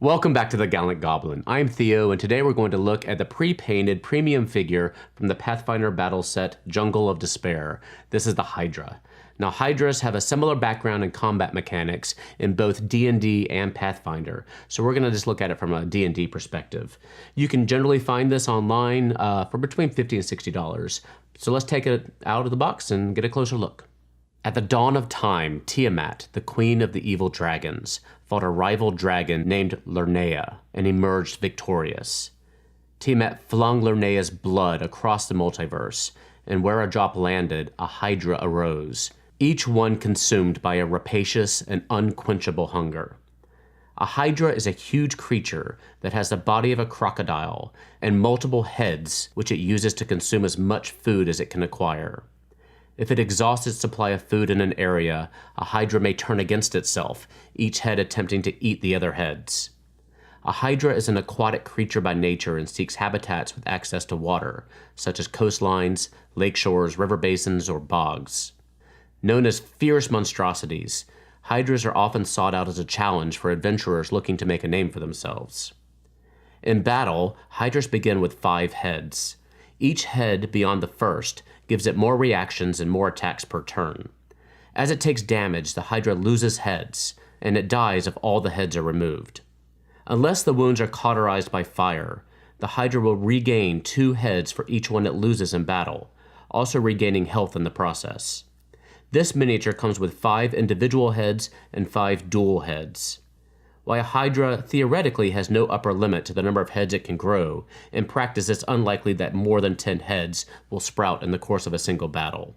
Welcome back to the Gallant Goblin. I'm Theo, and today we're going to look at the pre-painted premium figure from the Pathfinder battle set, Jungle of Despair. This is the Hydra. Now, Hydras have a similar background in combat mechanics in both D&D and Pathfinder, so we're going to just look at it from a D&D perspective. You can generally find this online for between $50 and $60. So let's take it out of the box and get a closer look. At the dawn of time, Tiamat, the queen of the evil dragons, fought a rival dragon named Lernea and emerged victorious. Tiamat flung Lernea's blood across the multiverse, and where a drop landed, a Hydra arose, each one consumed by a rapacious and unquenchable hunger. A Hydra is a huge creature that has the body of a crocodile and multiple heads, which it uses to consume as much food as it can acquire. If it exhausts its supply of food in an area, a Hydra may turn against itself, each head attempting to eat the other heads. A Hydra is an aquatic creature by nature and seeks habitats with access to water, such as coastlines, lake shores, river basins, or bogs. Known as fierce monstrosities, Hydras are often sought out as a challenge for adventurers looking to make a name for themselves. In battle, Hydras begin with 5 heads. Each head beyond the first gives it more reactions and more attacks per turn. As it takes damage, the Hydra loses heads, and it dies if all the heads are removed. Unless the wounds are cauterized by fire, the Hydra will regain 2 heads for each one it loses in battle, also regaining health in the process. This miniature comes with 5 individual heads and 5 dual heads. While a Hydra theoretically has no upper limit to the number of heads it can grow, in practice it's unlikely that more than 10 heads will sprout in the course of a single battle.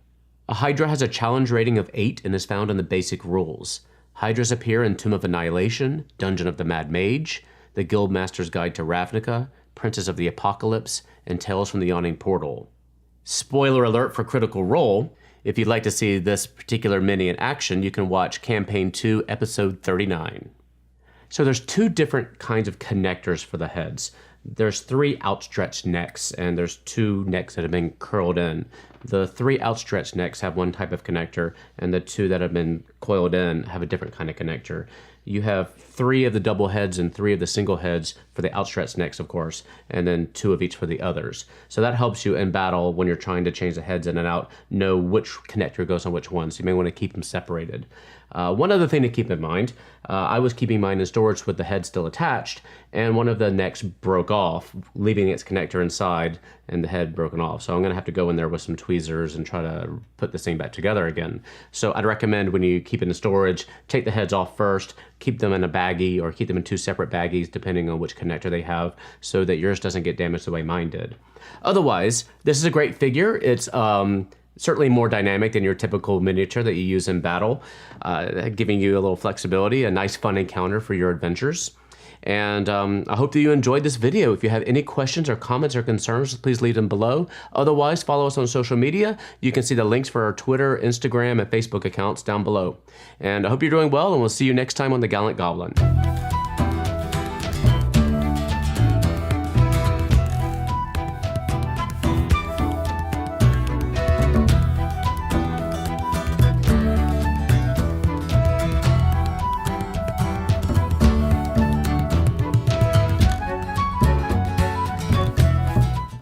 A Hydra has a challenge rating of 8 and is found in the basic rules. Hydras appear in Tomb of Annihilation, Dungeon of the Mad Mage, The Guildmaster's Guide to Ravnica, Princess of the Apocalypse, and Tales from the Yawning Portal. Spoiler alert for Critical Role, if you'd like to see this particular mini in action, you can watch Campaign 2, Episode 39. So there's 2 different kinds of connectors for the heads. There's 3 outstretched necks, and there's 2 necks that have been curled in. The 3 outstretched necks have one type of connector, and the 2 that have been coiled in have a different kind of connector. You have 3 of the double heads and 3 of the single heads for the outstretched necks, of course, and then 2 of each for the others. So that helps you in battle when you're trying to change the heads in and out, know which connector goes on which one, so you may want to keep them separated. One other thing to keep in mind, I was keeping mine in storage with the head still attached, and one of the necks broke off, leaving its connector inside and the head broken off. So I'm going to have to go in there with some tweezers and try to put this thing back together again. So I'd recommend when you keep it in storage, take the heads off first, keep them in a baggie or keep them in 2 separate baggies depending on which connector they have so that yours doesn't get damaged the way mine did. Otherwise, this is a great figure. It's certainly more dynamic than your typical miniature that you use in battle, giving you a little flexibility, a nice fun encounter for your adventures. And I hope that you enjoyed this video. If you have any questions or comments or concerns, please leave them below. Otherwise, follow us on social media. You can see the links for our Twitter, Instagram, and Facebook accounts down below. And I hope you're doing well, and we'll see you next time on The Gallant Goblin.